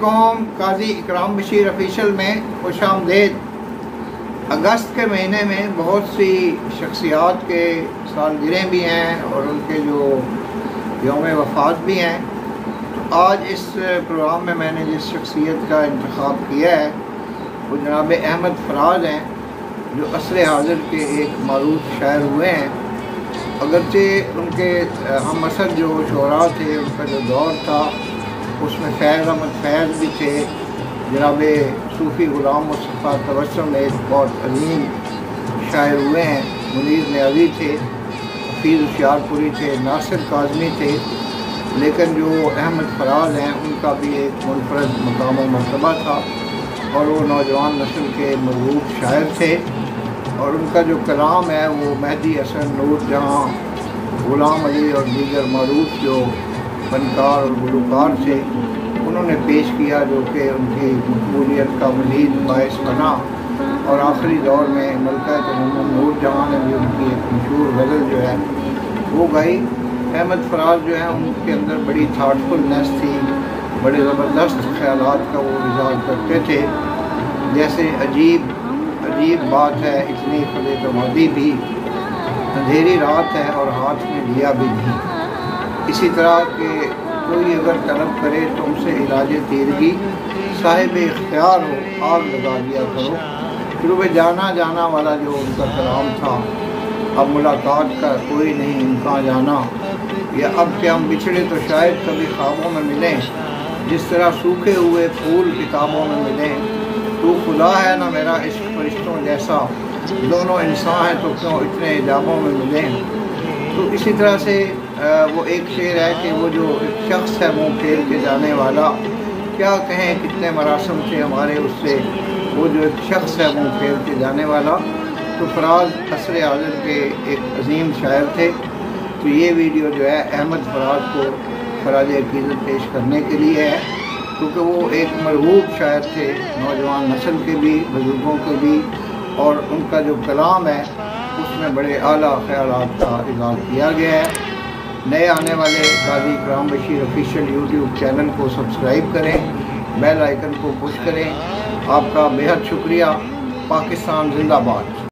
कौम काजी इकराम बशीर ऑफिशियल में खुशामदीद। अगस्त के महीने में बहुत सी शख्सियात के सालगिरह भी हैं और उनके जो यौम वफ़ात भी हैं। तो आज इस प्रोग्राम में मैंने जिस शख्सियत का इंतखाब किया है वो जनाब अहमद फराज हैं, जो असर हाज़िर के एक मारूफ शायर हुए हैं। अगरचे उनके हम असर जो शोरा थे, उनका जो दौर था उसमें फैज़ अहमद फैज़ भी थे, जनाब सूफ़ी ग़ुलाम मुस्तफ़ा तबस्सुम एक बहुत अजीम शायर हुए हैं, मुनीर न्याज़ी थे, हफ़ीज़ होशियारपुरी थे, नासिर काज़मी थे। लेकिन जो अहमद फराज हैं उनका भी एक मुनफरद मकाम व मर्तबा था और वो नौजवान नस्ल के मरबूत शायर थे। और उनका जो कलाम है वो मेहदी हसन, नूर जहाँ, ग़ुलाम अली और दीगर मरूफ जो फनकार और गुलकार थे उन्होंने पेश किया, जो कि उनकी मकबूलियत का मज़ीद बायस बना। और आखिरी दौर में मलका नूर जहाँ ने भी उनकी एक मशहूर गज़ल जो है वो गाई। अहमद फराज जो है उनके अंदर बड़ी थाटफुलनेस थी, बड़े ज़बरदस्त ख़यालात का वो इज़हार करते थे, जैसे अजीब बात है इतनी फलेतवादी भी, अंधेरी रात है और हाथ में दिया भी नहीं। इसी तरह के कोई अगर तलब करे तुमसे इलाज तीरगी, साहिब इख्तियार हो आग लगा दिया करो। शुरू में जाना वाला जो उनका कलाम था, अब मुलाकात का कोई नहीं इम्कान जाना, या अब के हम बिछड़े तो शायद कभी ख्वाबों में मिलें, जिस तरह सूखे हुए फूल किताबों में मिलें। तू खुदा है ना मेरा इश्क फरिश्तों जैसा, दोनों इंसान हैं तो क्यों इतने हिजाबों में मिलें। तो इसी तरह से वो एक शेर है कि वो जो एक शख्स है मुँह फेर के जाने वाला, क्या कहें कितने मरासम थे हमारे उससे, वो जो एक शख्स है मुँह फेर के जाने वाला। तो फराज असर हाज़िर के एक अजीम शायर थे। तो ये वीडियो जो है अहमद फराज को ख़राज अक़ीदत पेश करने के लिए है, क्योंकि वो एक मरबूब शायर थे, नौजवान नस्ल के भी, बुज़ुर्गों के भी। और उनका जो कलाम है उसमें बड़े आला ख़यालात का इज़हार किया गया है। नए आने वाले काज़ी इकराम बशीर ऑफिशियल यूट्यूब चैनल को सब्सक्राइब करें, बेल आइकन को पुश करें। आपका बेहद शुक्रिया। पाकिस्तान जिंदाबाद।